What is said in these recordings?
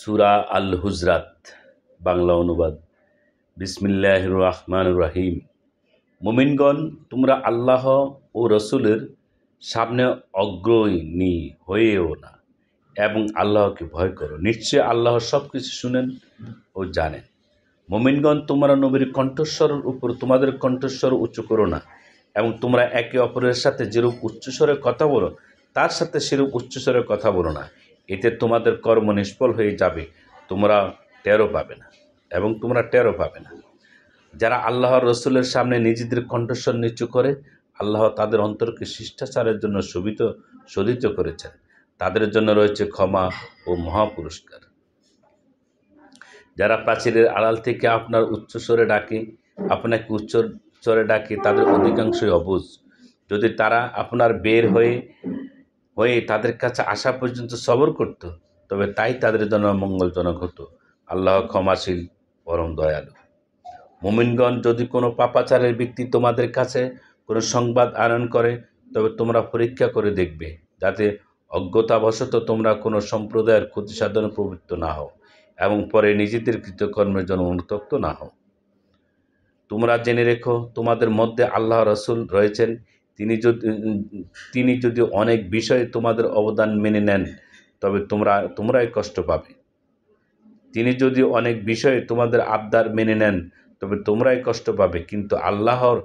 সূরা আল হুজরাত বাংলা অনুবাদ। বিসমিল্লাহির রহমানির রহিম। মুমিনগণ, তোমরা আল্লাহ ও রসুলের সামনে অগ্রণী হয়েও না এবং আল্লাহকে ভয় করো। নিশ্চয় আল্লাহ সব কিছু শুনেন ও জানেন। মুমিনগণ, তোমরা নবীর কণ্ঠস্বরের উপর তোমাদের কণ্ঠস্বর উঁচু করো না এবং তোমরা একে অপরের সাথে যেরূপ উচ্চস্বরে কথা বলো তার সাথে সেরূপ উচ্চস্বরে কথা বলো না। এতে তোমাদের কর্ম নিষ্ফল হয়ে যাবে, তোমরা টেরও পাবে না। যারা আল্লাহর রসুলের সামনে নিজেদের কণ্ঠস্বর নিচু করে, আল্লাহ তাদের অন্তরকে শিষ্টাচারের জন্য শোধিত করেছেন। তাদের জন্য রয়েছে ক্ষমা ও মহাপুরস্কার। যারা প্রাচীরের আড়াল থেকে আপনাকে উচ্চস্বরে ডাকে, তাদের অধিকাংশই অবুঝ। যদি তারা আপনার বের হয়ে তাদের কাছে আসা পর্যন্ত সবর করত, তবে তাই তাদের জন্য মঙ্গলজনক হতো। আল্লাহ ক্ষমাশীল, পরম দয়ালু। মুমিনগণ, যদি কোনো পাপাচারের ব্যক্তি তোমাদের কাছে কোনো সংবাদ আনয়ন করে, তবে তোমরা পরীক্ষা করে দেখবে, যাতে অজ্ঞতাবশত তোমরা কোনো সম্প্রদায়ের ক্ষতি সাধনে প্রবৃত্ত না হও এবং পরে নিজেদের কৃতকর্মের জন্য অনুতপ্ত না হও। তোমরা জেনে রেখো, তোমাদের মধ্যে আল্লাহ রসুল রয়েছেন। তিনি যদি অনেক বিষয়ে তোমাদের অবদান মেনে নেন, তবে তোমরাই কষ্ট পাবে। তিনি যদি অনেক বিষয়ে তোমাদের আবদার মেনে নেন, তবে তোমরাই কষ্ট পাবে। কিন্তু আল্লাহর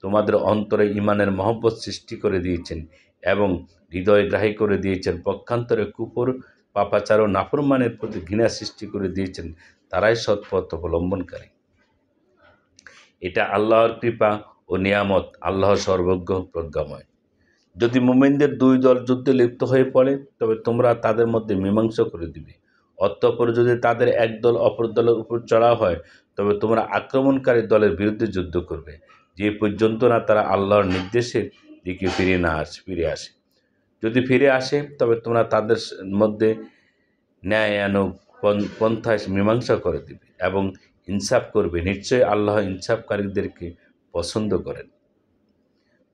তোমাদের অন্তরে ঈমানের মহব্বত সৃষ্টি করে দিয়েছেন এবং হৃদয়গ্রাহী করে দিয়েছেন। পক্ষান্তরে কুফর, পাপাচার ও নাফরমানের প্রতি ঘৃণা সৃষ্টি করে দিয়েছেন। তারাই সৎপথ অবলম্বনকারী। এটা আল্লাহর কৃপা ও নিয়ামত। আল্লাহ সর্বজ্ঞ, প্রজ্ঞাময়। যদি মুমিনদের দুই দল যুদ্ধে লিপ্ত হয়ে পড়ে, তবে তোমরা তাদের মধ্যে মীমাংসা করে দিবে। অতঃপর যদি তাদের এক দল অপর দলের উপর চড়াও হয়, তবে তোমরা আক্রমণকারী দলের বিরুদ্ধে যুদ্ধ করবে, যে পর্যন্ত না তারা আল্লাহর নির্দেশের দিকে ফিরে আসে। যদি ফিরে আসে, তবে তোমরা তাদের মধ্যে ন্যায়ানুগ পন্থায় মীমাংসা করে দিবে এবং ইনসাফ করবে। নিশ্চয়ই আল্লাহ ইনসাফকারীদেরকে পছন্দ করেন।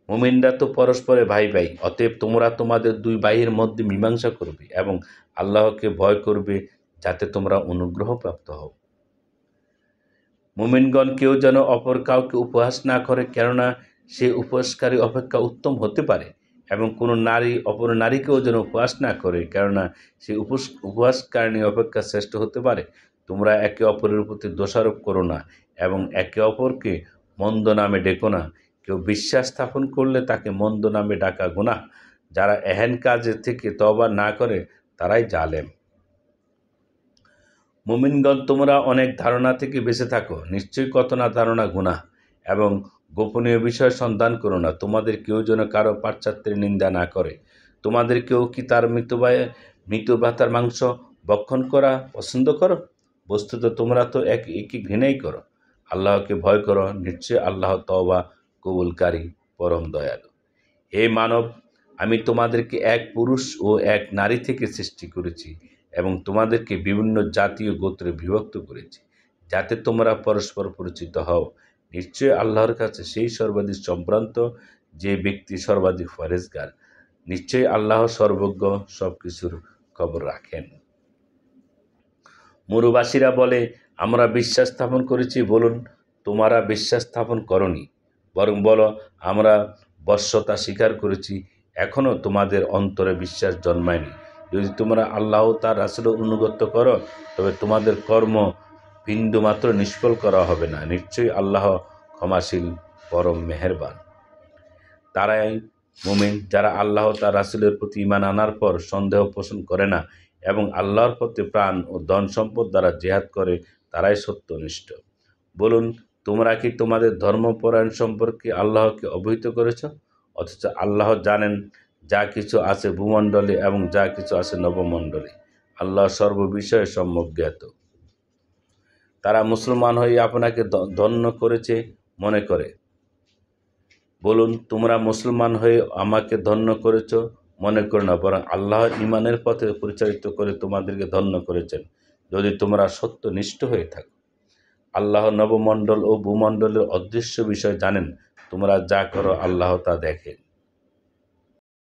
মুমিনরা তো পরস্পরে ভাই ভাই, অতএব তোমরা তোমাদের দুই ভাইয়ের মধ্যে মীমাংসা করবে এবং আল্লাহকে ভয় করবে, যাতে তোমরা অনুগ্রহপ্রাপ্ত হও। মুমিনগণ, কেউ যেন অপর কাউকে উপহাস না করে, কেননা সে উপহাসকারী অপেক্ষা উত্তম হতে পারে, এবং কোনো নারী অপর নারীকেও যেন উপহাস না করে, কেননা সে উপহাসকারিণী অপেক্ষা শ্রেষ্ঠ হতে পারে। তোমরা একে অপরের প্রতি দোষারোপ করো না এবং একে অপরকে মন্দ নামে ডেকো না। কেউ বিশ্বাস স্থাপন করলে তাকে মন্দ নামে ডাকা গুনাহ। যারা এহেন কাজে থেকে তওবা না করে, তারাই জালেম। মুমিনগণ, তোমরা অনেক ধারণা থেকে বেঁচে থাকো। নিশ্চয়ই কত না ধারণা গুনাহ, এবং গোপনীয় বিষয় সন্ধান করো না। তোমাদের কেউ যেন কারো পাশ্চাত্যের নিন্দা না করে। তোমাদের কেউ কি তার মৃত ভাতার মাংস ভক্ষণ করা পছন্দ করো? বস্তুত তোমরা তো একই ঘৃণাই করো। আল্লাহকে ভয় করো। নিশ্চয়ই আল্লাহ তওবা কবুলকারী, পরম দয়ালু। হে মানব, আমি তোমাদেরকে এক পুরুষ ও এক নারী থেকে সৃষ্টি করেছি এবং তোমাদেরকে বিভিন্ন জাতি ও গোত্রে বিভক্ত করেছি, যাতে তোমরা পরস্পর পরিচিত হও। নিশ্চয়ই আল্লাহর কাছে সেই সর্বাধিক সম্ভ্রান্ত, যে ব্যক্তি সর্বাধিক ফরেজগার। নিশ্চয়ই আল্লাহ সর্বজ্ঞ, সব কিছুর খবর রাখেন। মরুবাসীরা বলে, আমরা বিশ্বাস স্থাপন করেছি। বলুন, তোমরা বিশ্বাস স্থাপন করনি, বরং বলো, আমরা বশ্যতা স্বীকার করেছি। এখনও তোমাদের অন্তরে বিশ্বাস জন্মায়নি। যদি তোমরা আল্লাহ তার রাসূলের আনুগত্য করো, তবে তোমাদের কর্ম বিন্দুমাত্র নিষ্ফল করা হবে না। নিশ্চয়ই আল্লাহ ক্ষমাশীল, পরম মেহেরবান। তারাই মুমিন যারা আল্লাহ তার রাসূলের প্রতি ঈমান আনার পর সন্দেহ পোষণ করে না এবং আল্লাহর পথে প্রাণ ও ধন সম্পদ দ্বারা জিহাদ করে, তারাই সত্যনিষ্ঠ। বলুন, তোমরা কি তোমাদের ধর্মপরায়ণ সম্পর্কে আল্লাহকে অবহিত করেছ? অথচ আল্লাহ জানেন যা কিছু আছে ভূমণ্ডলে এবং যা কিছু আছে নবমণ্ডলে। আল্লাহ সর্ববিষয়ে সম্যক জ্ঞাত। তারা মুসলমান হয়ে আপনাকে ধন্য করেছে মনে করে। বলুন, তোমরা মুসলমান হয়ে আমাকে ধন্য করেছ মনে করো না, বরং আল্লাহ ঈমানের পথে পরিচালিত করে তোমাদেরকে ধন্য করেছেন, যদি তোমরা সত্যনিষ্ঠ হয়ে থাকো। আল্লাহ নবমণ্ডল ও ভূমণ্ডলের অদৃশ্য বিষয় জানেন। তোমরা যা করো আল্লাহ তা দেখেন।